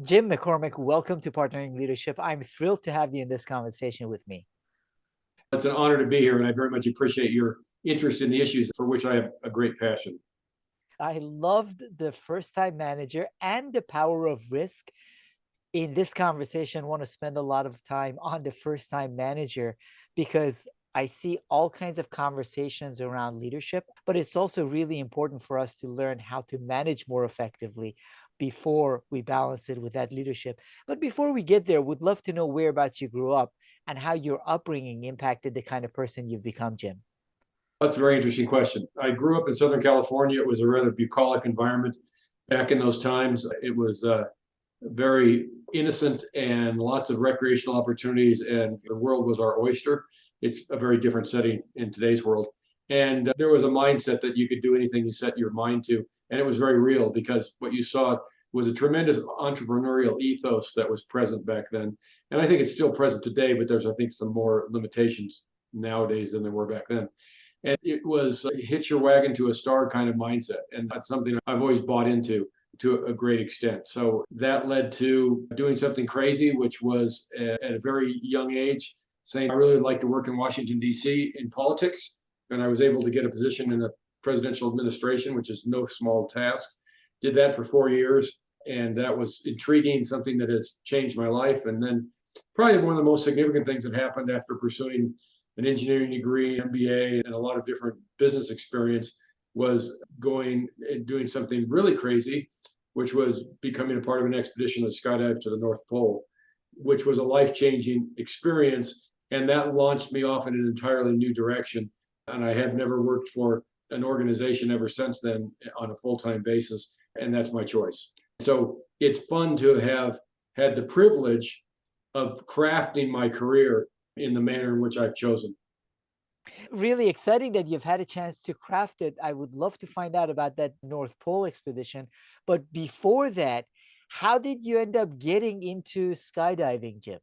Jim McCormick, welcome to Partnering Leadership. I'm thrilled to have you in this conversation with me. It's an honor to be here, and I very much appreciate your interest in the issues for which I have a great passion. I loved the first time manager and the power of risk. In this conversation, I want to spend a lot of time on the first time manager because I see all kinds of conversations around leadership, but it's also really important for us to learn how to manage more effectively before we balance it with that leadership. But before we get there, would love to know whereabouts you grew up and how your upbringing impacted the kind of person you've become, Jim. That's a very interesting question. I grew up in Southern California. It was a rather bucolic environment back in those times. It was very innocent and lots of recreational opportunities, and the world was our oyster. It's a very different setting in today's world. And there was a mindset that you could do anything you set your mind to. And it was very real because what you saw was a tremendous entrepreneurial ethos that was present back then. And I think it's still present today, but there's, I think, some more limitations nowadays than there were back then. And it was a hitch your wagon to a star kind of mindset. And that's something I've always bought into to a great extent. So that led to doing something crazy, which was at a very young age, saying I really would like to work in Washington, D.C. in politics. And I was able to get a position in a presidential administration, which is no small task. Did that for 4 years. And that was intriguing, something that has changed my life. And then probably one of the most significant things that happened after pursuing an engineering degree, MBA, and a lot of different business experience was going and doing something really crazy, which was becoming a part of an expedition that skydived to the North Pole, which was a life-changing experience. And that launched me off in an entirely new direction. And I have never worked for an organization ever since then on a full-time basis. And that's my choice. So it's fun to have had the privilege of crafting my career in the manner in which I've chosen. Really exciting that you've had a chance to craft it. I would love to find out about that North Pole expedition. But before that, how did you end up getting into skydiving, Jim?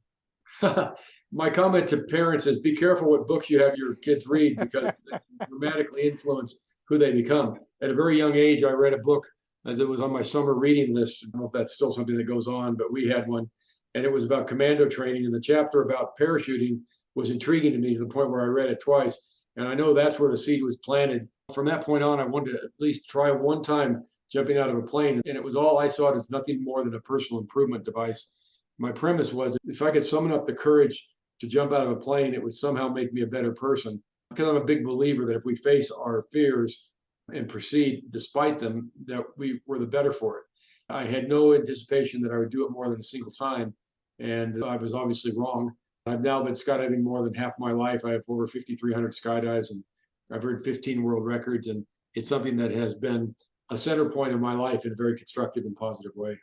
My comment to parents is be careful what books you have your kids read because they dramatically influence who they become. At a very young age, I read a book as it was on my summer reading list. I don't know if that's still something that goes on, but we had one. And it was about commando training. And the chapter about parachuting was intriguing to me to the point where I read it twice. And I know that's where the seed was planted. From that point on, I wanted to at least try one time jumping out of a plane. And it was all I saw as nothing more than a personal improvement device. My premise was if I could summon up the courage to jump out of a plane, it would somehow make me a better person. Because I'm a big believer that if we face our fears and proceed despite them, that we were the better for it. I had no anticipation that I would do it more than a single time. And I was obviously wrong. I've now been skydiving more than half my life. I have over 5,300 skydives and I've earned 15 world records. And it's something that has been a center point of my life in a very constructive and positive way.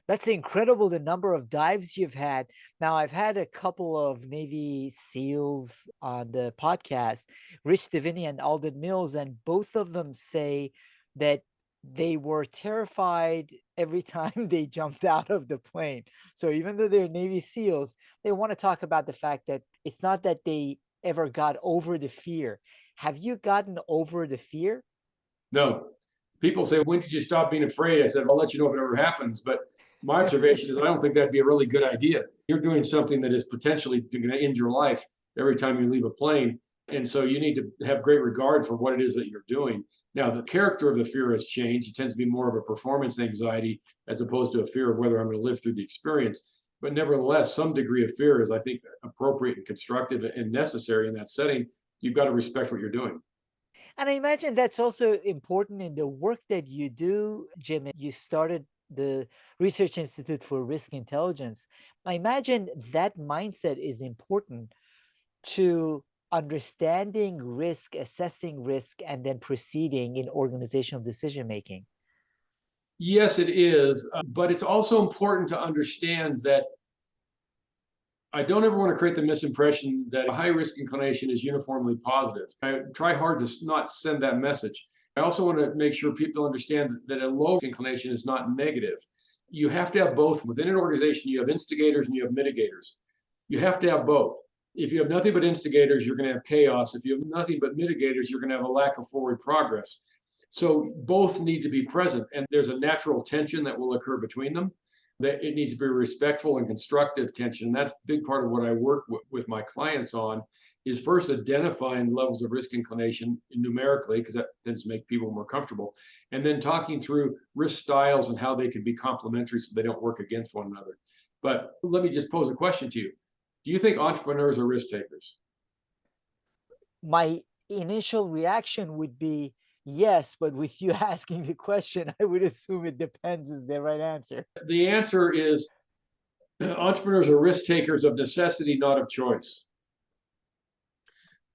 That's incredible, the number of dives you've had. Now, I've had a couple of Navy SEALs on the podcast, Rich Divini and Alden Mills, and both of them say that they were terrified every time they jumped out of the plane. So even though they're Navy SEALs, they want to talk about the fact that it's not that they ever got over the fear. Have you gotten over the fear? No. People say, when did you stop being afraid? I said, I'll let you know if it ever happens. But my observation is I don't think that'd be a really good idea. You're doing something that is potentially going to end your life every time you leave a plane. And so you need to have great regard for what it is that you're doing. Now, the character of the fear has changed. It tends to be more of a performance anxiety as opposed to a fear of whether I'm going to live through the experience. But nevertheless, some degree of fear is, I think, appropriate and constructive and necessary in that setting. You've got to respect what you're doing. And I imagine that's also important in the work that you do, Jim. You started the Research Institute for Risk Intelligence. I imagine that mindset is important to understanding risk, assessing risk, and then proceeding in organizational decision making. Yes, it is. But it's also important to understand that I don't ever want to create the misimpression that a high risk inclination is uniformly positive. I try hard to not send that message. I also want to make sure people understand that a low inclination is not negative. You have to have both. Within an organization, you have instigators and you have mitigators. You have to have both. If you have nothing but instigators, you're going to have chaos. If you have nothing but mitigators, you're going to have a lack of forward progress. So both need to be present. And there's a natural tension that will occur between them. that it needs to be respectful and constructive tension. And that's a big part of what I work with my clients on, is first identifying levels of risk inclination numerically, because that tends to make people more comfortable, and then talking through risk styles and how they can be complementary so they don't work against one another. But let me just pose a question to you. Do you think entrepreneurs are risk takers? My initial reaction would be yes, but with you asking the question, I would assume it depends is the right answer. The answer is entrepreneurs are risk takers of necessity, not of choice.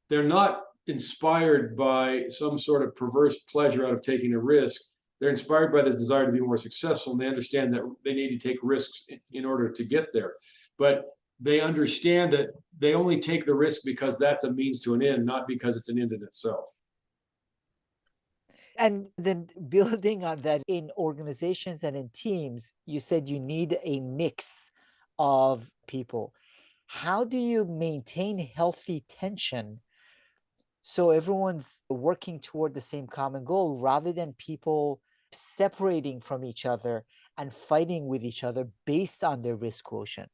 They're not inspired by some sort of perverse pleasure out of taking a risk. They're inspired by the desire to be more successful, and they understand that they need to take risks in order to get there. But they understand that they only take the risk because that's a means to an end, not because it's an end in itself. And then building on that, in organizations and in teams, you said you need a mix of people. How do you maintain healthy tension so everyone's working toward the same common goal rather than people separating from each other and fighting with each other based on their risk quotient?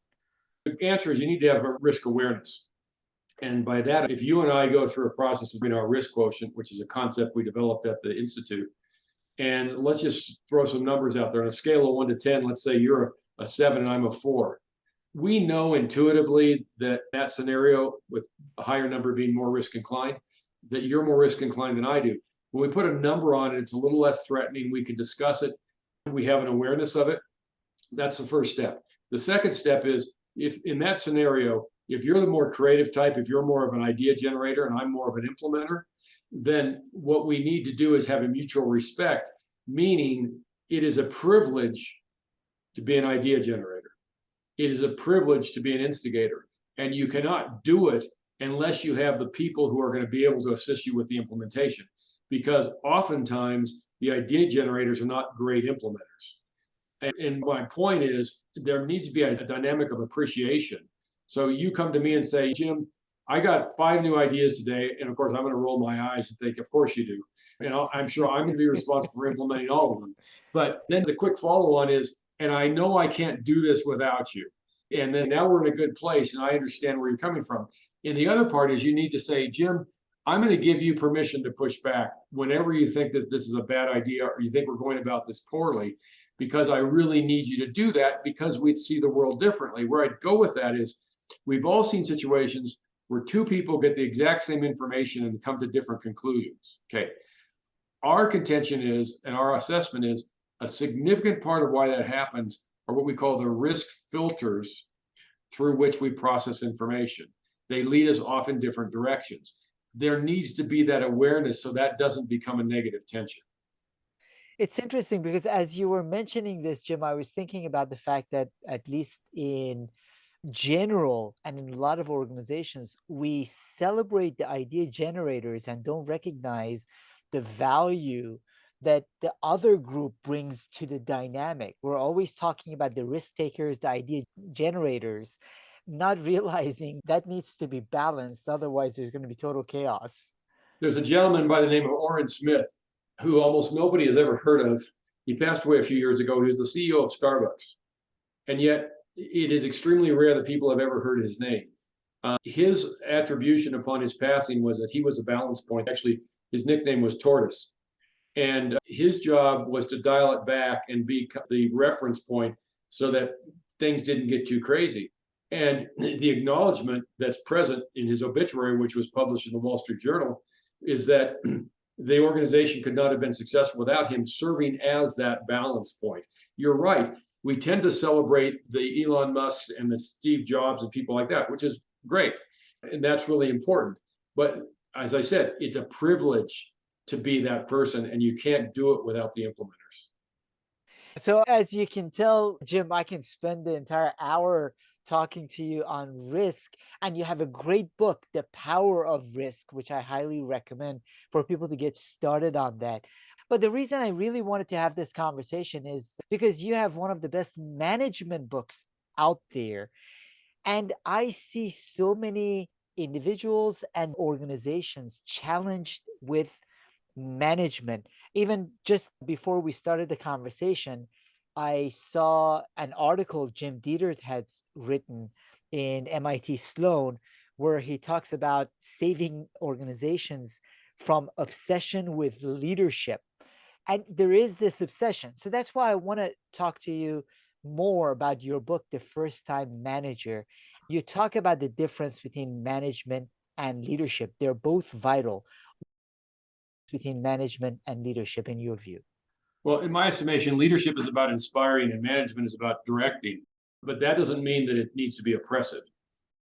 The answer is you need to have a risk awareness. And by that, if you and I go through a process of our risk quotient, which is a concept we developed at the Institute, and let's just throw some numbers out there on a scale of 1 to 10, let's say you're a 7 and I'm a 4. We know intuitively that that scenario, with a higher number being more risk inclined, that you're more risk inclined than I do. When we put a number on it, it's a little less threatening. We can discuss it. We have an awareness of it. That's the first step. The second step is, if in that scenario, if you're the more creative type, if you're more of an idea generator and I'm more of an implementer, then what we need to do is have a mutual respect, meaning it is a privilege to be an idea generator. It is a privilege to be an instigator. And you cannot do it unless you have the people who are going to be able to assist you with the implementation. Because oftentimes the idea generators are not great implementers. And my point is, there needs to be a dynamic of appreciation. So you come to me and say, Jim, I got 5 new ideas today. And of course, I'm going to roll my eyes and think, of course you do. I'm sure I'm going to be responsible for implementing all of them. But then the quick follow on is, and I know I can't do this without you. And then now we're in a good place and I understand where you're coming from. And the other part is, you need to say, Jim, I'm going to give you permission to push back whenever you think that this is a bad idea or you think we're going about this poorly, because I really need you to do that because we see the world differently. Where I'd go with that is, we've all seen situations where 2 people get the exact same information and come to different conclusions. Okay. Our contention is, and our assessment is, a significant part of why that happens are what we call the risk filters through which we process information. They lead us off in different directions. There needs to be that awareness so that doesn't become a negative tension. It's interesting because as you were mentioning this, Jim, I was thinking about the fact that at least in general and in a lot of organizations, we celebrate the idea generators and don't recognize the value that the other group brings to the dynamic. We're always talking about the risk takers, the idea generators, not realizing that needs to be balanced. Otherwise, there's going to be total chaos. There's a gentleman by the name of Orrin Smith who almost nobody has ever heard of. He passed away a few years ago. He was the CEO of Starbucks. And yet it is extremely rare that people have ever heard his name. His attribution upon his passing was that he was a balance point. Actually, his nickname was Tortoise. And his job was to dial it back and be the reference point so that things didn't get too crazy. And the acknowledgement that's present in his obituary, which was published in the Wall Street Journal, is that the organization could not have been successful without him serving as that balance point. You're right. We tend to celebrate the Elon Musks and the Steve Jobs and people like that, which is great. And that's really important. But as I said, it's a privilege to be that person, and you can't do it without the implementers. So as you can tell, Jim, I can spend the entire hour talking to you on risk, and you have a great book, The Power of Risk, which I highly recommend for people to get started on that. But the reason I really wanted to have this conversation is because you have one of the best management books out there. And I see so many individuals and organizations challenged with management. Even just before we started the conversation, I saw an article Jim Dietert had written in MIT Sloan where he talks about saving organizations from obsession with leadership. And there is this obsession. So that's why I want to talk to you more about your book, The First Time Manager. You talk about the difference between management and leadership. They're both vital between management and leadership, in your view. Well, in my estimation, leadership is about inspiring and management is about directing. But that doesn't mean that it needs to be oppressive.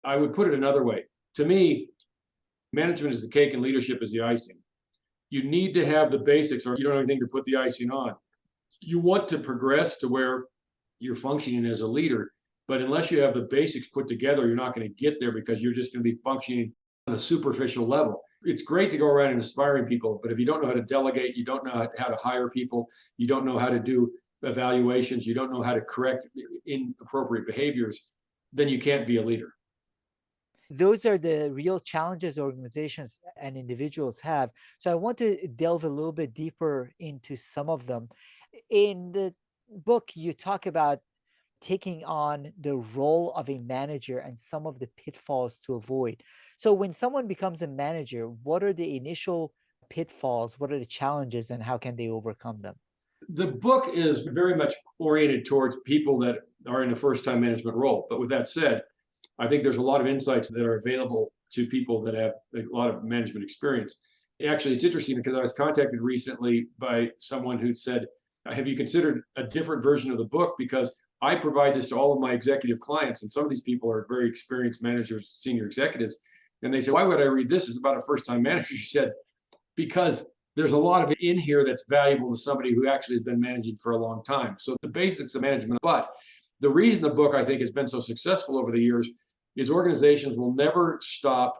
I would put it another way. To me, management is the cake and leadership is the icing. You need to have the basics or you don't have anything to put the icing on. You want to progress to where you're functioning as a leader, but unless you have the basics put together, you're not going to get there because you're just going to be functioning on a superficial level. It's great to go around and inspiring people, but if you don't know how to delegate, you don't know how to hire people, you don't know how to do evaluations, you don't know how to correct inappropriate behaviors, then you can't be a leader. Those are the real challenges organizations and individuals have. So I want to delve a little bit deeper into some of them. In the book, you talk about taking on the role of a manager and some of the pitfalls to avoid. So when someone becomes a manager, what are the initial pitfalls? What are the challenges and how can they overcome them? The book is very much oriented towards people that are in a first time management role. But with that said, I think there's a lot of insights that are available to people that have a lot of management experience. Actually, it's interesting because I was contacted recently by someone who said, have you considered a different version of the book? Because I provide this to all of my executive clients, and some of these people are very experienced managers, senior executives. And they said, why would I read this? It's about a first time manager. She said, because there's a lot of it in here that's valuable to somebody who actually has been managing for a long time. So the basics of management. But the reason the book, I think, has been so successful over the years is organizations will never stop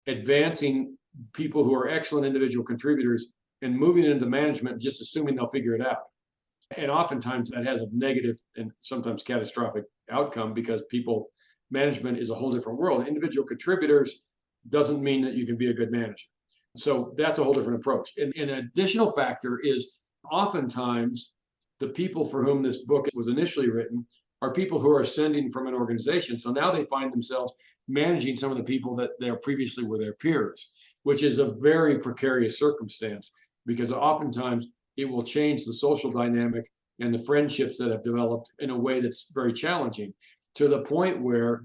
advancing people who are excellent individual contributors and moving into management, just assuming they'll figure it out. And oftentimes that has a negative and sometimes catastrophic outcome because management is a whole different world. Individual contributors doesn't mean that you can be a good manager. So that's a whole different approach. And an additional factor is oftentimes the people for whom this book was initially written are people who are ascending from an organization. So now they find themselves managing some of the people that they previously were their peers, which is a very precarious circumstance because oftentimes it will change the social dynamic and the friendships that have developed in a way that's very challenging to the point where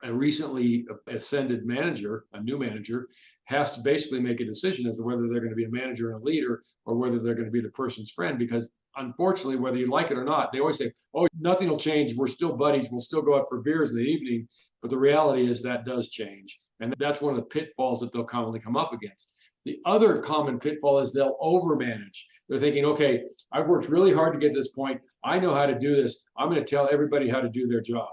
a recently ascended manager, a new manager, has to basically make a decision as to whether they're going to be a manager and a leader or whether they're going to be the person's friend. Because unfortunately, whether you like it or not, they always say, oh, nothing will change. We're still buddies. We'll still go out for beers in the evening. But the reality is that does change. And that's one of the pitfalls that they'll commonly come up against. The other common pitfall is they'll overmanage. They're thinking, okay, I've worked really hard to get to this point. I know how to do this. I'm going to tell everybody how to do their job.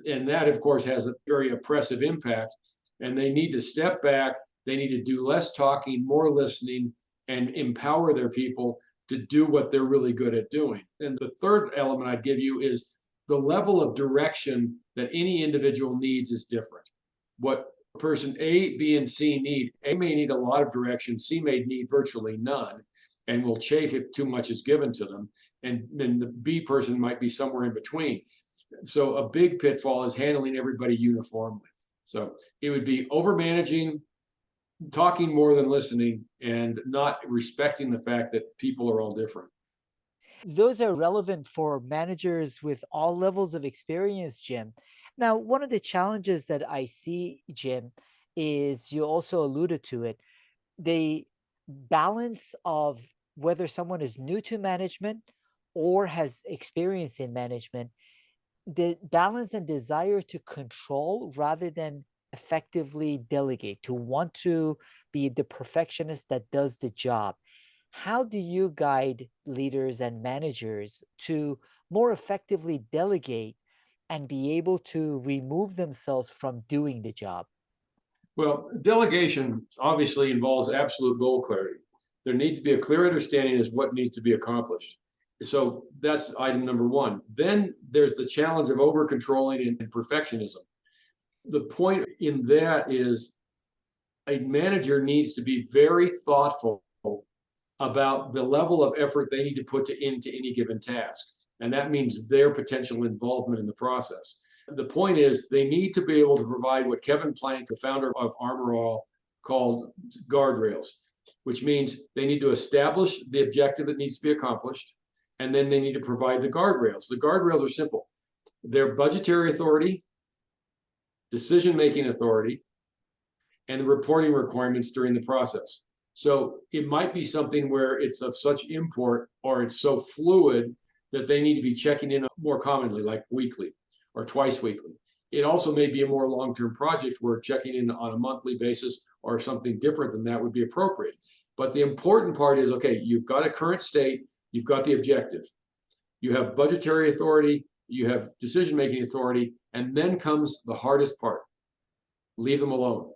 And that, of course, has a very oppressive impact. And they need to step back. They need to do less talking, more listening, and empower their people to do what they're really good at doing. And the third element I'd give you is the level of direction that any individual needs is different. What person A, B, and C need, A may need a lot of direction, C may need virtually none, and will chafe if too much is given to them. And then the B person might be somewhere in between. So a big pitfall is handling everybody uniformly. So it would be overmanaging, talking more than listening, and not respecting the fact that people are all different. Those are relevant for managers with all levels of experience, Jim. Now, one of the challenges that I see, Jim, is you also alluded to it, the balance of whether someone is new to management or has experience in management, the balance and desire to control rather than effectively delegate, to want to be the perfectionist that does the job. How do you guide leaders and managers to more effectively delegate and be able to remove themselves from doing the job? Well, delegation obviously involves absolute goal clarity. There needs to be a clear understanding as what needs to be accomplished. So that's item number one. Then there's the challenge of over controlling and perfectionism. The point in that is a manager needs to be very thoughtful about the level of effort they need to put into any given task. And that means their potential involvement in the process. The point is, they need to be able to provide what Kevin Plank, the founder of Armor All, called guardrails, which means they need to establish the objective that needs to be accomplished, and then they need to provide the guardrails. The guardrails are simple. They're budgetary authority, decision-making authority, and the reporting requirements during the process. So it might be something where it's of such import or it's so fluid that they need to be checking in more commonly, like weekly or twice weekly. It also may be a more long-term project where checking in on a monthly basis or something different than that would be appropriate. But the important part is, okay, you've got a current state, you've got the objective, you have budgetary authority, you have decision-making authority, and then comes the hardest part. Leave them alone.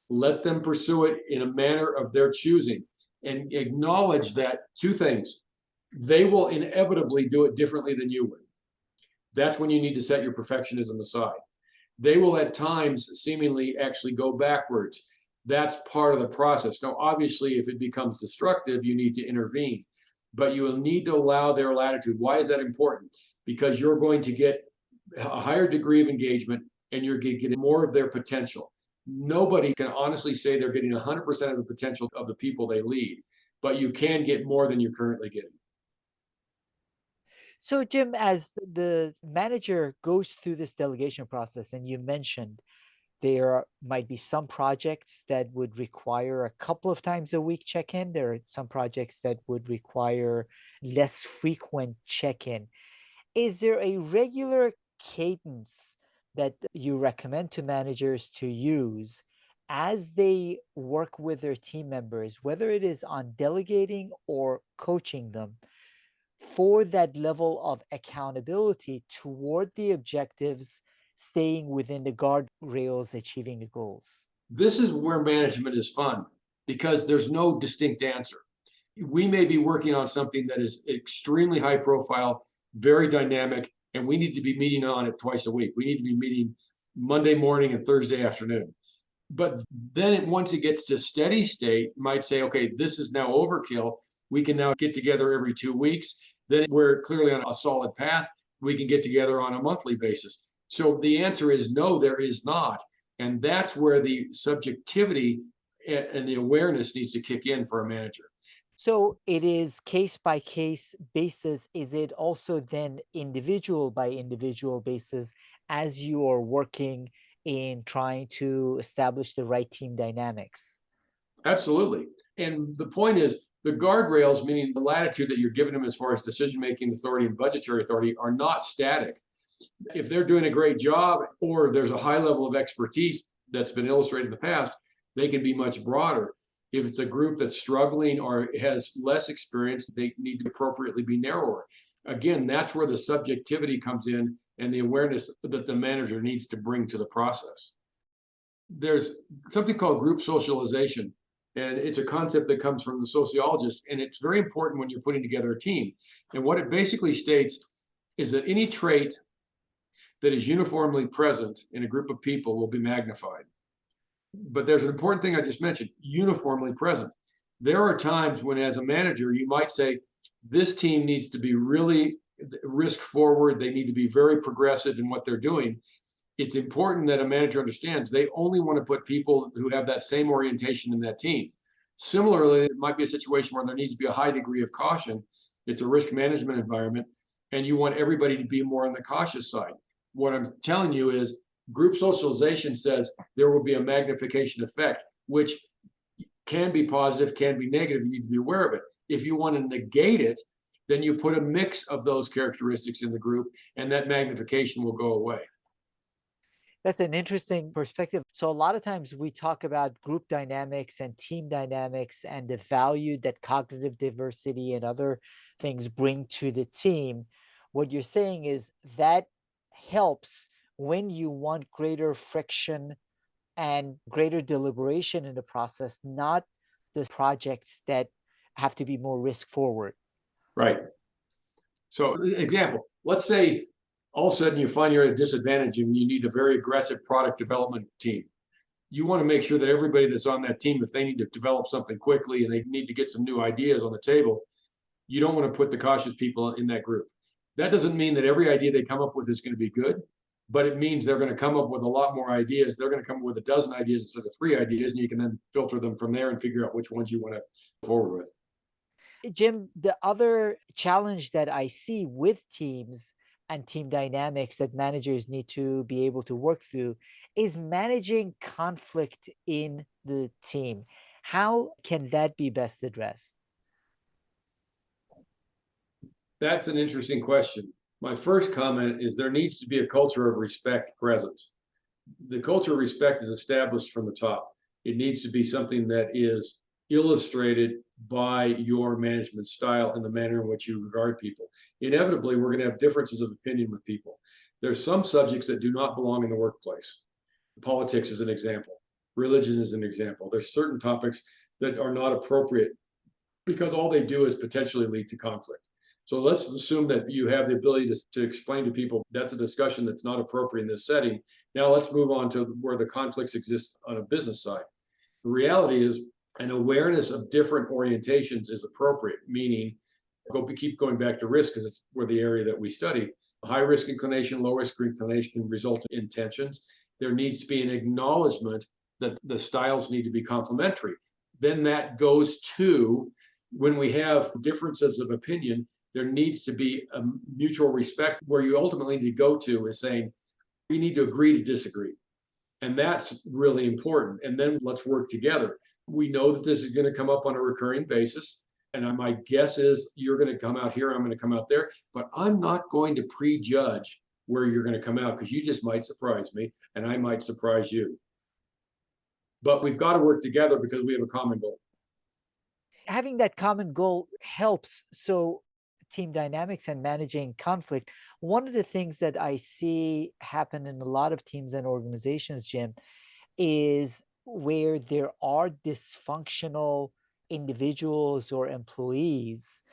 Let them pursue it in a manner of their choosing, and acknowledge that two things. They will inevitably do it differently than you would. That's when you need to set your perfectionism aside. They will at times seemingly actually go backwards. That's part of the process. Now, obviously, if it becomes destructive, you need to intervene, but you will need to allow their latitude. Why is that important? Because you're going to get a higher degree of engagement and you're going to get more of their potential. Nobody can honestly say they're getting 100% of the potential of the people they lead, but you can get more than you're currently getting. So, Jim, as the manager goes through this delegation process, and you mentioned there might be some projects that would require a couple of times a week check-in. There are some projects that would require less frequent check-in. Is there a regular cadence that you recommend to managers to use as they work with their team members, whether it is on delegating or coaching them, for that level of accountability toward the objectives, staying within the guardrails, achieving the goals? This is where management is fun because there's no distinct answer. We may be working on something that is extremely high profile, very dynamic, and we need to be meeting on it twice a week. We need to be meeting Monday morning and Thursday afternoon. But then once it gets to steady state, you might say, okay, this is now overkill. We can now get together every 2 weeks. Then we're clearly on a solid path. We can get together on a monthly basis. So the answer is no, there is not. And that's where the subjectivity and the awareness needs to kick in for a manager. So it is case by case basis. Is it also then individual by individual basis as you are working in trying to establish the right team dynamics? Absolutely. And the point is, the guardrails, meaning the latitude that you're giving them as far as decision-making authority and budgetary authority, are not static. If they're doing a great job or there's a high level of expertise that's been illustrated in the past, they can be much broader. If it's a group that's struggling or has less experience, they need to appropriately be narrower. Again, that's where the subjectivity comes in and the awareness that the manager needs to bring to the process. There's something called group socialization, and it's a concept that comes from the sociologist, and it's very important when you're putting together a team. And what it basically states is that any trait that is uniformly present in a group of people will be magnified. But there's an important thing I just mentioned, uniformly present. There are times when, as a manager, you might say, this team needs to be really risk forward. They need to be very progressive in what they're doing. It's important that a manager understands they only want to put people who have that same orientation in that team. Similarly, it might be a situation where there needs to be a high degree of caution. It's a risk management environment, and you want everybody to be more on the cautious side. What I'm telling you is group socialization says there will be a magnification effect, which can be positive, can be negative. You need to be aware of it. If you want to negate it, then you put a mix of those characteristics in the group, and that magnification will go away. That's an interesting perspective. So a lot of times we talk about group dynamics and team dynamics and the value that cognitive diversity and other things bring to the team. What you're saying is that helps when you want greater friction and greater deliberation in the process, not the projects that have to be more risk forward. Right. So, example, let's say all of a sudden you find you're at a disadvantage and you need a very aggressive product development team. You want to make sure that everybody that's on that team, if they need to develop something quickly and they need to get some new ideas on the table, You don't want to put the cautious people in that group. That doesn't mean that every idea they come up with is going to be good, but it means they're going to come up with a lot more ideas. They're going to come up with a dozen ideas instead of 3 ideas, and you can then filter them from there and figure out which ones you want to go forward with. Jim, the other challenge that I see with teams and team dynamics that managers need to be able to work through is managing conflict in the team. How can that be best addressed? That's an interesting question. My first comment is there needs to be a culture of respect present. The culture of respect is established from the top. It needs to be something that is illustrated by your management style and the manner in which you regard people. Inevitably, we're going to have differences of opinion with people. There's some subjects that do not belong in the workplace. Politics is an example. Religion is an example. There's certain topics that are not appropriate because all they do is potentially lead to conflict. So let's assume that you have the ability to explain to people that's a discussion that's not appropriate in this setting. Now let's move on to where the conflicts exist on a business side. The reality is an awareness of different orientations is appropriate, meaning keep going back to risk because it's where the area that we study. High risk inclination, low risk inclination can result in tensions. There needs to be an acknowledgement that the styles need to be complementary. Then that goes to when we have differences of opinion, there needs to be a mutual respect where you ultimately need to go to is saying, we need to agree to disagree. And that's really important. And then let's work together. We know that this is going to come up on a recurring basis. And my guess is you're going to come out here, I'm going to come out there, but I'm not going to prejudge where you're going to come out because you just might surprise me and I might surprise you. But we've got to work together because we have a common goal. Having that common goal helps. So team dynamics and managing conflict. One of the things that I see happen in a lot of teams and organizations, Jim, is where there are dysfunctional individuals or employees,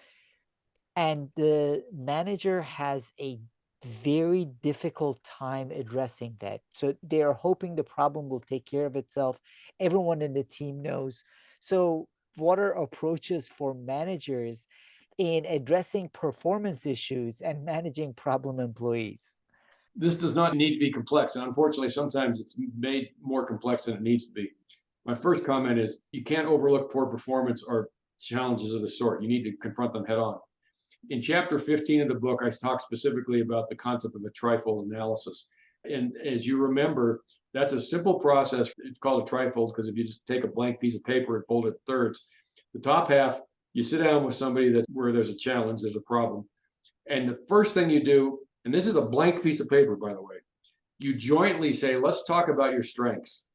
and the manager has a very difficult time addressing that. So they're hoping the problem will take care of itself. Everyone in the team knows. So, what are approaches for managers in addressing performance issues and managing problem employees? This does not need to be complex. And unfortunately, sometimes it's made more complex than it needs to be. My first comment is you can't overlook poor performance or challenges of the sort. You need to confront them head on. In chapter 15 of the book, I talk specifically about the concept of a trifold analysis. And as you remember, that's a simple process. It's called a trifold because if you just take a blank piece of paper and fold it thirds, the top half, you sit down with somebody that's where there's a challenge, there's a problem. And the first thing you do, and this is a blank piece of paper, by the way, you jointly say, let's talk about your strengths.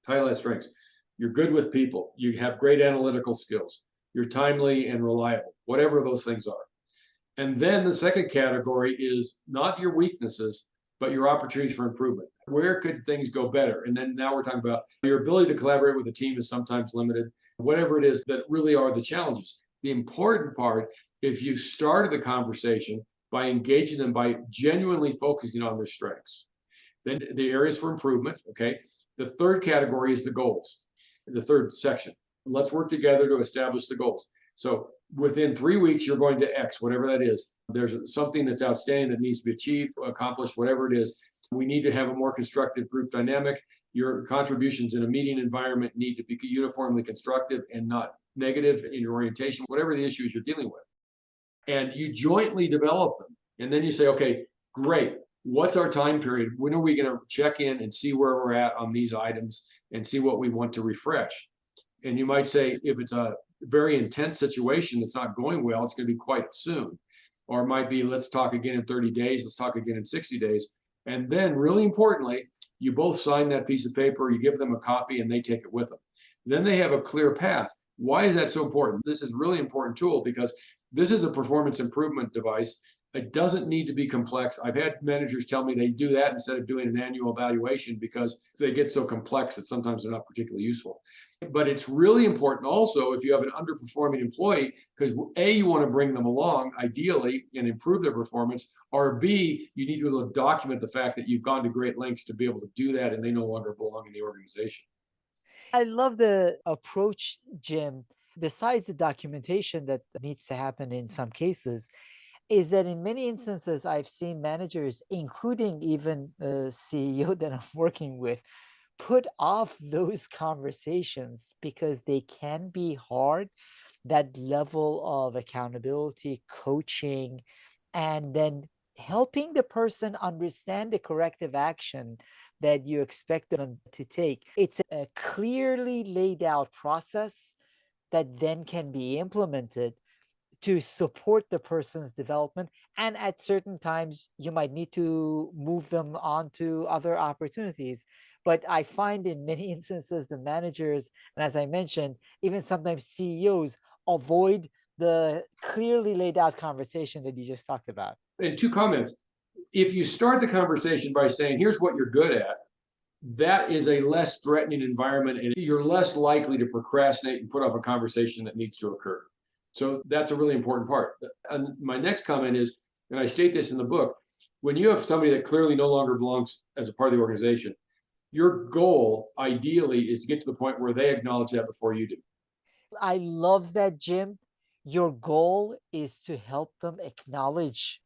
Highlight strengths. You're good with people. You have great analytical skills. You're timely and reliable, whatever those things are. And then the second category is not your weaknesses, but your opportunities for improvement. Where could things go better? And then now we're talking about your ability to collaborate with a team is sometimes limited, whatever it is that really are the challenges. The important part, if you started the conversation by engaging them, by genuinely focusing on their strengths, then the areas for improvement, okay? The third category is the goals, the third section. Let's work together to establish the goals. So within 3 weeks, you're going to X, whatever that is. There's something that's outstanding that needs to be achieved, accomplished, whatever it is. We need to have a more constructive group dynamic. Your contributions in a meeting environment need to be uniformly constructive and not negative in your orientation, whatever the issues you're dealing with. And you jointly develop them. And then you say, okay, great. What's our time period? When are we going to check in and see where we're at on these items and see what we want to refresh? And you might say, if it's a very intense situation that's not going well, it's going to be quite soon. Or it might be, let's talk again in 30 days, let's talk again in 60 days. And then, really importantly, you both sign that piece of paper, you give them a copy, and they take it with them. Then they have a clear path. Why is that so important? This is a really important tool because this is a performance improvement device. It doesn't need to be complex. I've had managers tell me they do that instead of doing an annual evaluation because they get so complex that sometimes they're not particularly useful. But it's really important also if you have an underperforming employee, because A, you want to bring them along ideally and improve their performance, or B, you need to document the fact that you've gone to great lengths to be able to do that and they no longer belong in the organization. I love the approach, Jim. Besides the documentation that needs to happen in some cases, is that in many instances, I've seen managers, including even the CEO that I'm working with, put off those conversations because they can be hard. That level of accountability, coaching, and then helping the person understand the corrective action that you expect them to take. It's a clearly laid out process that then can be implemented to support the person's development. And at certain times, you might need to move them on to other opportunities. But I find in many instances, the managers, and as I mentioned, even sometimes CEOs avoid the clearly laid out conversation that you just talked about. And two comments. If you start the conversation by saying, here's what you're good at, that is a less threatening environment and you're less likely to procrastinate and put off a conversation that needs to occur. So that's a really important part. And my next comment is, and I state this in the book, when you have somebody that clearly no longer belongs as a part of the organization, your goal ideally is to get to the point where they acknowledge that before you do. I love that, Jim. Your goal is to help them acknowledge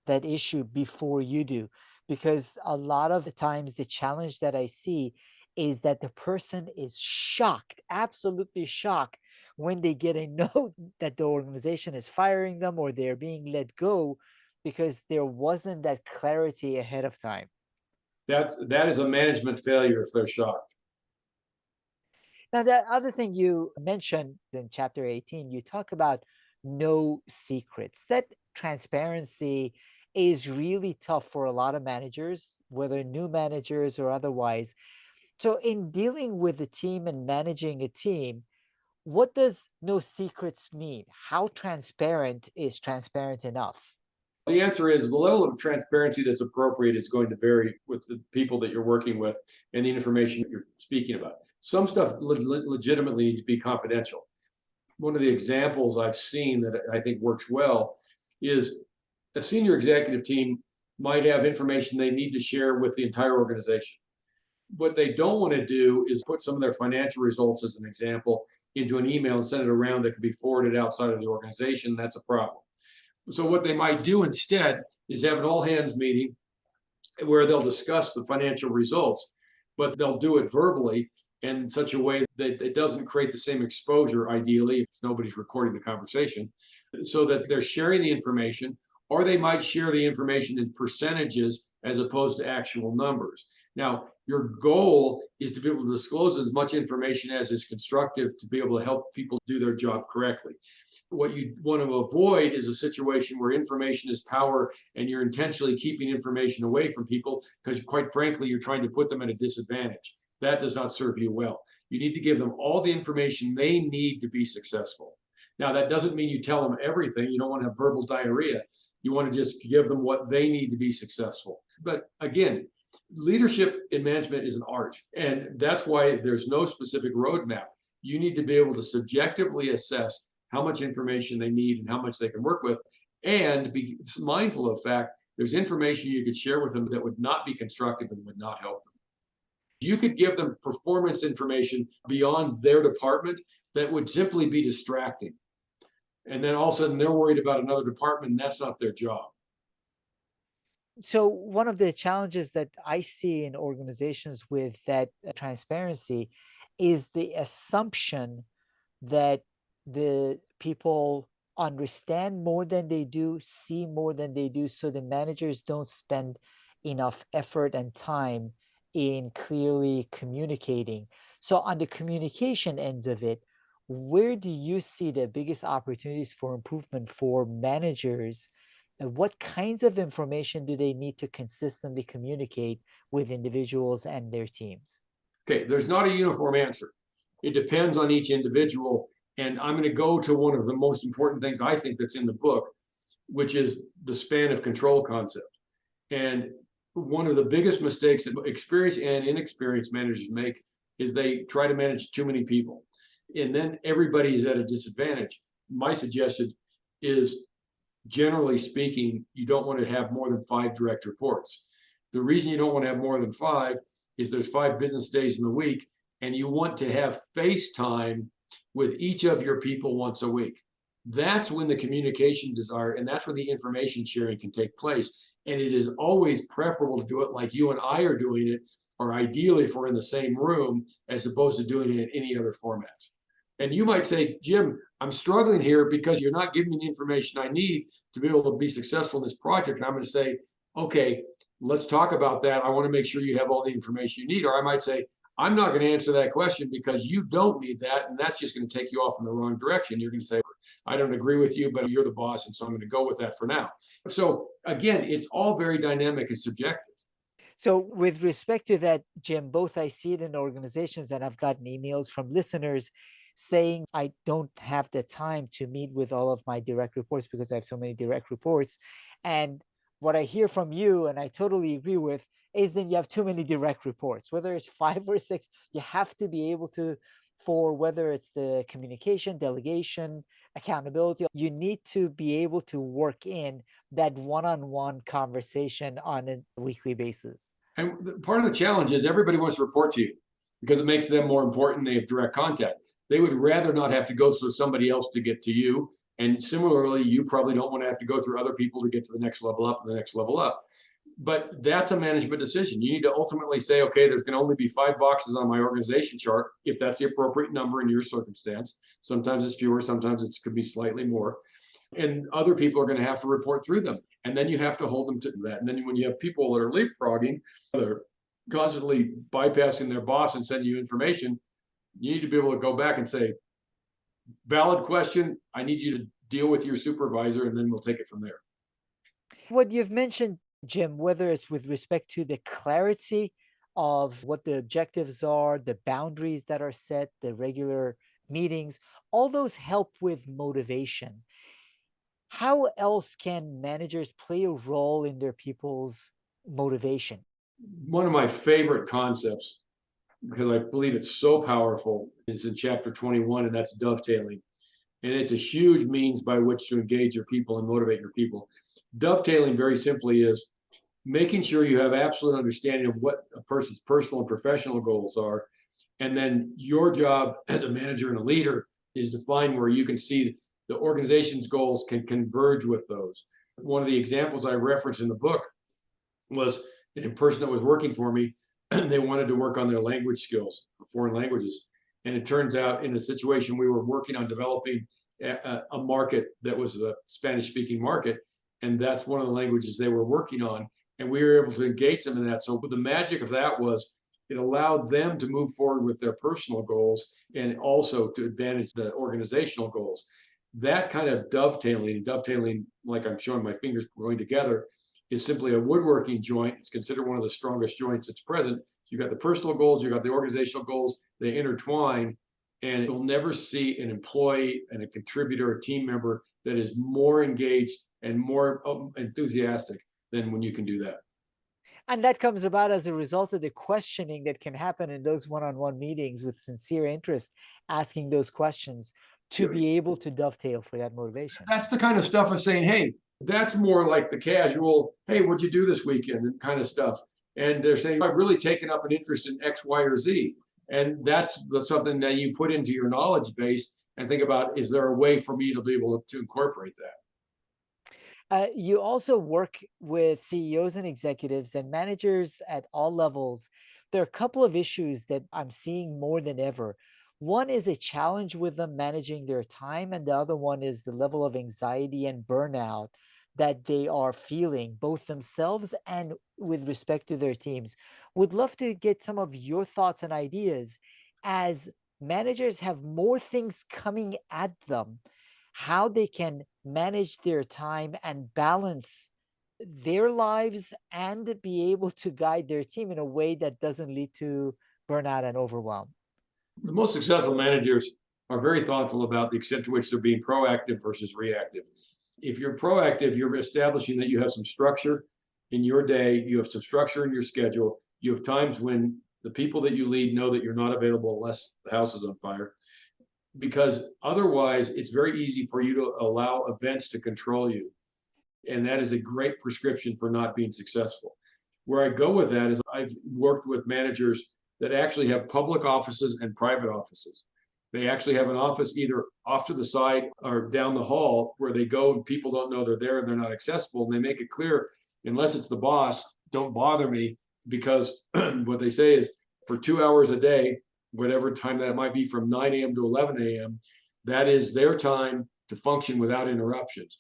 that issue before you do. Because a lot of the times, the challenge that I see is that the person is shocked, absolutely shocked, when they get a note that the organization is firing them or they're being let go because there wasn't that clarity ahead of time. That is a management failure if they're shocked. Now, the other thing you mentioned in chapter 18, you talk about no secrets. That transparency is really tough for a lot of managers, whether new managers or otherwise. So, in dealing with a team and managing a team, what does no secrets mean? How transparent is transparent enough? The answer is the level of transparency that's appropriate is going to vary with the people that you're working with and the information that you're speaking about. Some stuff legitimately needs to be confidential. One of the examples I've seen that I think works well is a senior executive team might have information they need to share with the entire organization. What they don't want to do is put some of their financial results, as an example, into an email and send it around that could be forwarded outside of the organization. That's a problem. So what they might do instead is have an all hands meeting where they'll discuss the financial results, but they'll do it verbally and in such a way that it doesn't create the same exposure, ideally, if nobody's recording the conversation, so that they're sharing the information, or they might share the information in percentages as opposed to actual numbers. Now, your goal is to be able to disclose as much information as is constructive to be able to help people do their job correctly. What you want to avoid is a situation where information is power and you're intentionally keeping information away from people because, quite frankly, you're trying to put them at a disadvantage. That does not serve you well. You need to give them all the information they need to be successful. Now, that doesn't mean you tell them everything. You don't want to have verbal diarrhea. You want to just give them what they need to be successful. But again, leadership in management is an art, and that's why there's no specific roadmap. You need to be able to subjectively assess how much information they need and how much they can work with, and be mindful of the fact there's information you could share with them that would not be constructive and would not help them. You could give them performance information beyond their department that would simply be distracting. And then all of a sudden they're worried about another department and that's not their job. So, one of the challenges that I see in organizations with that transparency is the assumption that the people understand more than they do, see more than they do, so the managers don't spend enough effort and time in clearly communicating. So, on the communication ends of it, where do you see the biggest opportunities for improvement for managers? And what kinds of information do they need to consistently communicate with individuals and their teams? Okay, there's not a uniform answer. It depends on each individual. And I'm going to go to one of the most important things I think that's in the book, which is the span of control concept. And one of the biggest mistakes that experienced and inexperienced managers make is they try to manage too many people. And then everybody is at a disadvantage. My suggestion is, generally speaking, you don't want to have more than 5 direct reports. The reason you don't want to have more than 5 is there's 5 business days in the week, and you want to have face time with each of your people once a week. That's when the communication desire, and that's when the information sharing can take place. And it is always preferable to do it like you and I are doing it, or ideally if we're in the same room, as opposed to doing it in any other format. And you might say, Jim, I'm struggling here because you're not giving me the information I need to be able to be successful in this project. And I'm going to say, okay, let's talk about that. I want to make sure you have all the information you need. Or I might say, I'm not going to answer that question because you don't need that. And that's just going to take you off in the wrong direction. You're going to say, I don't agree with you, but you're the boss. And so I'm going to go with that for now. So again, it's all very dynamic and subjective. So, with respect to that, Jim, both I see it in organizations and I've gotten emails from listeners saying, I don't have the time to meet with all of my direct reports because I have so many direct reports. And what I hear from you, and I totally agree with, is then you have too many direct reports, whether it's 5 or 6, you have to be able to, for whether it's the communication, delegation, accountability, you need to be able to work in that one-on-one conversation on a weekly basis. And part of the challenge is everybody wants to report to you because it makes them more important. They have direct contact. They would rather not have to go through somebody else to get to you. And similarly, you probably don't want to have to go through other people to get to the next level up and the next level up. But that's a management decision. You need to ultimately say, okay, there's going to only be 5 boxes on my organization chart, if that's the appropriate number in your circumstance. Sometimes it's fewer, sometimes it could be slightly more. And other people are going to have to report through them. And then you have to hold them to that. And then when you have people that are leapfrogging, they're constantly bypassing their boss and sending you information, you need to be able to go back and say, valid question, I need you to deal with your supervisor, and then we'll take it from there. What you've mentioned, Jim, whether it's with respect to the clarity of what the objectives are, the boundaries that are set, the regular meetings, all those help with motivation. How else can managers play a role in their people's motivation? One of my favorite concepts, because I believe it's so powerful, is in chapter 21, and that's dovetailing. And it's a huge means by which to engage your people and motivate your people. Dovetailing, very simply, is making sure you have absolute understanding of what a person's personal and professional goals are. And then your job as a manager and a leader is to find where you can see the organization's goals can converge with those. One of the examples I referenced in the book was a person that was working for me. They wanted to work on their language skills, foreign languages. And it turns out in a situation we were working on developing a market that was a Spanish-speaking market. And that's one of the languages they were working on. And we were able to engage them in that. So the magic of that was it allowed them to move forward with their personal goals and also to advantage the organizational goals. That kind of dovetailing, like I'm showing my fingers going together, is simply a woodworking joint. It's considered one of the strongest joints that's present. You've got the personal goals, you've got the organizational goals, they intertwine, and you'll never see an employee and a contributor, a team member that is more engaged and more enthusiastic than when you can do that. And that comes about as a result of the questioning that can happen in those one-on-one meetings with sincere interest, asking those questions to be able to dovetail for that motivation. That's the kind of stuff of saying, hey, that's more like the casual, hey, what'd you do this weekend kind of stuff. And they're saying, I've really taken up an interest in X, Y, or Z. And that's something that you put into your knowledge base and think about, is there a way for me to be able to incorporate that? You also work with CEOs and executives and managers at all levels. There are a couple of issues that I'm seeing more than ever. One is a challenge with them managing their time, and the other one is the level of anxiety and burnout that they are feeling, both themselves and with respect to their teams. Would love to get some of your thoughts and ideas as managers have more things coming at them, how they can manage their time and balance their lives and be able to guide their team in a way that doesn't lead to burnout and overwhelm. The most successful managers are very thoughtful about the extent to which they're being proactive versus reactive. If you're proactive, you're establishing that you have some structure in your day, you have some structure in your schedule, you have times when the people that you lead know that you're not available unless the house is on fire. Because otherwise, it's very easy for you to allow events to control you. And that is a great prescription for not being successful. Where I go with that is I've worked with managers that actually have public offices and private offices. They actually have an office either off to the side or down the hall where they go and people don't know they're there and they're not accessible. And they make it clear, unless it's the boss, don't bother me, because what they say is for 2 hours a day, whatever time that might be from 9 a.m. to 11 a.m., that is their time to function without interruptions.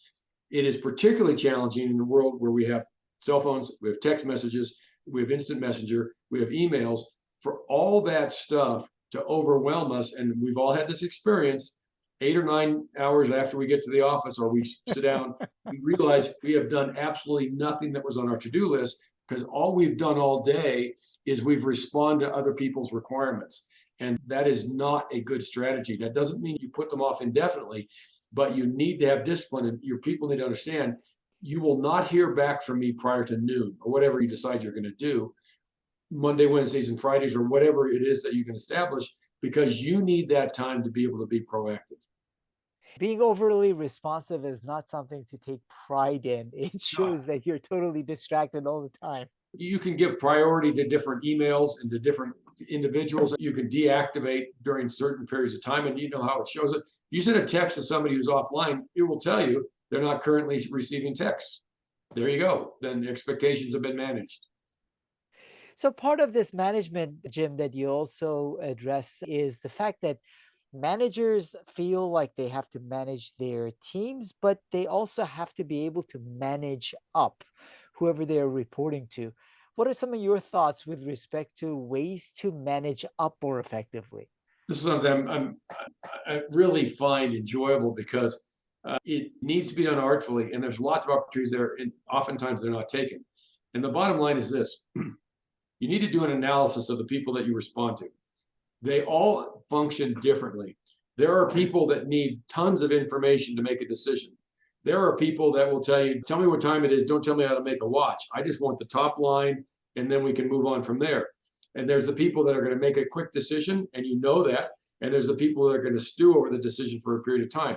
It is particularly challenging in the world where we have cell phones, we have text messages, we have instant messenger, we have emails, for all that stuff to overwhelm us. And we've all had this experience 8 or 9 hours after we get to the office or we sit down, we realize we have done absolutely nothing that was on our to-do list, because all we've done all day is we've responded to other people's requirements. And that is not a good strategy. That doesn't mean you put them off indefinitely, but you need to have discipline, and your people need to understand you will not hear back from me prior to noon or whatever you decide you're going to do, Monday, Wednesdays, and Fridays, or whatever it is that you can establish, because you need that time to be able to be proactive. Being overly responsive is not something to take pride in. It No, shows that you're totally distracted all the time. you can give priority to different emails and to different individuals. You can deactivate during certain periods of time, and you know how it shows it. If you send a text to somebody who's offline, it will tell you they're not currently receiving texts. There you go. Then the expectations have been managed. So part of this management, Jim, that you also address is the fact that managers feel like they have to manage their teams, but they also have to be able to manage up whoever they're reporting to. What are some of your thoughts with respect to ways to manage up more effectively? This is something I really find enjoyable, because it needs to be done artfully, and there's lots of opportunities there, and oftentimes they're not taken. And the bottom line is this: you need to do an analysis of the people that you respond to. They all function differently. There are people that need tons of information to make a decision. There are people that will tell you, tell me what time it is, don't tell me how to make a watch. I just want the top line, and then we can move on from there. And there's the people that are going to make a quick decision, and you know that. And there's the people that are going to stew over the decision for a period of time.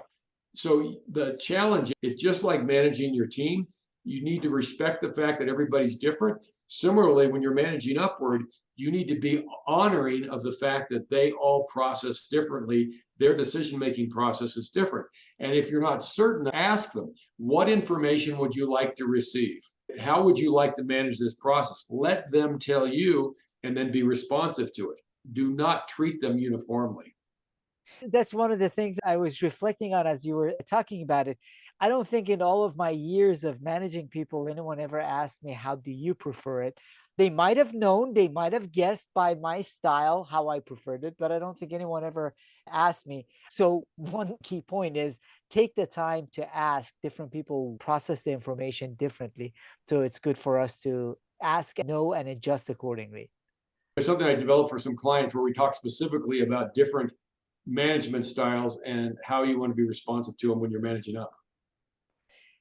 So the challenge is just like managing your team. You need to respect the fact that everybody's different. Similarly, when you're managing upward, you need to be honoring of the fact that they all process differently. Their decision-making process is different. And if you're not certain, ask them, what information would you like to receive? How would you like to manage this process? Let them tell you, and then be responsive to it. Do not treat them uniformly. That's one of the things I was reflecting on as you were talking about it. I don't think in all of my years of managing people, anyone ever asked me, how do you prefer it? They might have known, they might have guessed by my style how I preferred it, but I don't think anyone ever asked me. So, one key point is take the time to ask. Different people process the information differently. So, it's good for us to ask, know, and adjust accordingly. There's something I developed for some clients where we talk specifically about different management styles and how you want to be responsive to them when you're managing up.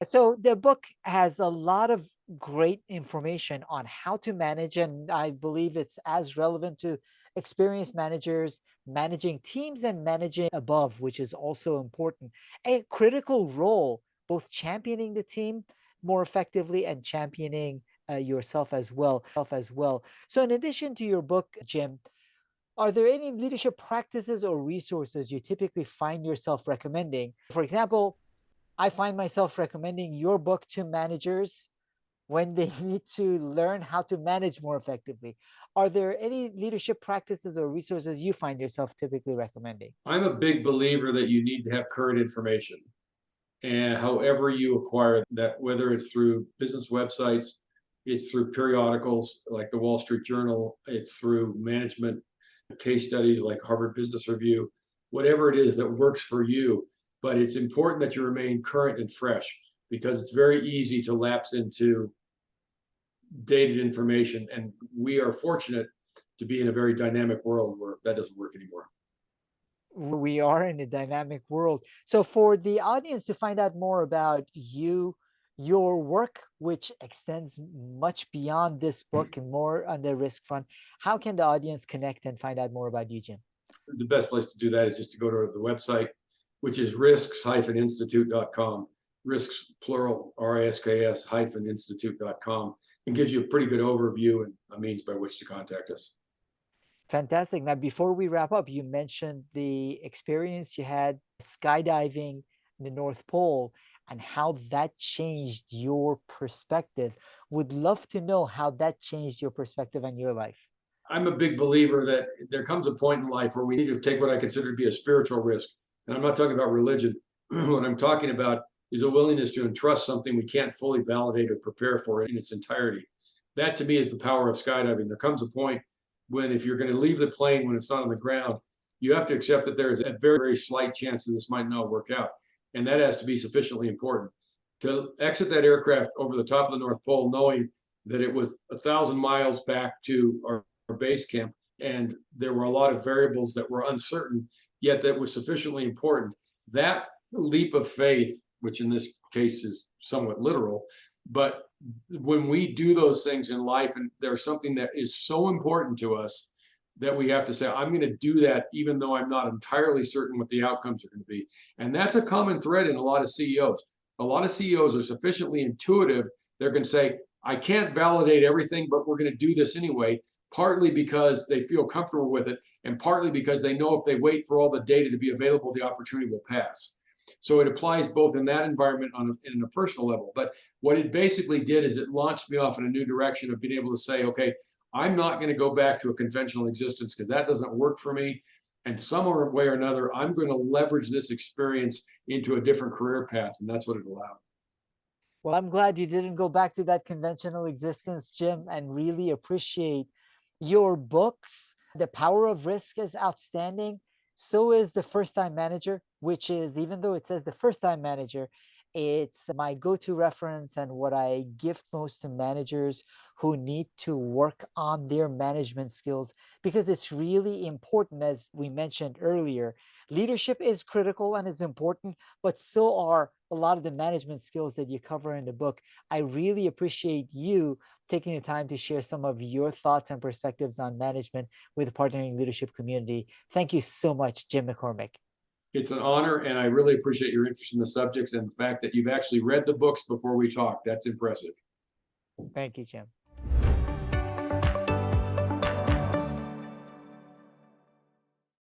So the book has a lot of great information on how to manage, and I believe it's as relevant to experienced managers, managing teams, and managing above, which is also important. A critical role, both championing the team more effectively and championing yourself as well. So, in addition to your book, Jim, are there any leadership practices or resources you typically find yourself recommending? For example, I find myself recommending your book to managers when they need to learn how to manage more effectively. Are there any leadership practices or resources you find yourself typically recommending? I'm a big believer that you need to have current information. And however you acquire that, whether it's through business websites, it's through periodicals like the Wall Street Journal, it's through management case studies like Harvard Business Review, whatever it is that works for you. But it's important that you remain current and fresh, because it's very easy to lapse into dated information. And we are fortunate to be in a very dynamic world where that doesn't work anymore. We are in a dynamic world. So, for the audience to find out more about you, your work, which extends much beyond this book and more on the risk front, how can the audience connect and find out more about you, Jim? The best place to do that is just to go to the website, which is risks-institute.com. Risks, plural, RISKS-institute.com, and gives you a pretty good overview and a means by which to contact us. Fantastic. Now, before we wrap up, you mentioned the experience you had skydiving in the North Pole and how that changed your perspective. Would love to know how that changed your perspective on your life. I'm a big believer that there comes a point in life where we need to take what I consider to be a spiritual risk. And I'm not talking about religion. What I'm talking about is a willingness to entrust something we can't fully validate or prepare for in its entirety. That to me is the power of skydiving. There comes a point when, if you're going to leave the plane when it's not on the ground, you have to accept that there is a very, very slight chance that this might not work out. And that has to be sufficiently important. To exit that aircraft over the top of the North Pole, knowing that it was 1,000 miles back to our base camp, and there were a lot of variables that were uncertain, yet that was sufficiently important. That leap of faith, which in this case is somewhat literal, but when we do those things in life and there's something that is so important to us that we have to say, I'm going to do that even though I'm not entirely certain what the outcomes are going to be. And that's a common thread in a lot of CEOs. A lot of CEOs are sufficiently intuitive. They're going to say, I can't validate everything, but we're going to do this anyway, partly because they feel comfortable with it, and partly because they know if they wait for all the data to be available, the opportunity will pass. So it applies both in that environment in a personal level. But what it basically did is it launched me off in a new direction of being able to say, okay, I'm not going to go back to a conventional existence because that doesn't work for me. And some way or another, I'm going to leverage this experience into a different career path. And that's what it allowed. Well, I'm glad you didn't go back to that conventional existence, Jim, and really appreciate your books. The Power of Risk is outstanding. So is The First Time Manager, which is, even though it says The First Time Manager, it's my go to reference and what I gift most to managers who need to work on their management skills because it's really important, as we mentioned earlier. Leadership is critical and is important, but so are a lot of the management skills that you cover in the book. I really appreciate you taking the time to share some of your thoughts and perspectives on management with the partnering leadership community. Thank you so much, Jim McCormick. It's an honor, and I really appreciate your interest in the subjects and the fact that you've actually read the books before we talk. That's impressive. Thank you, Jim.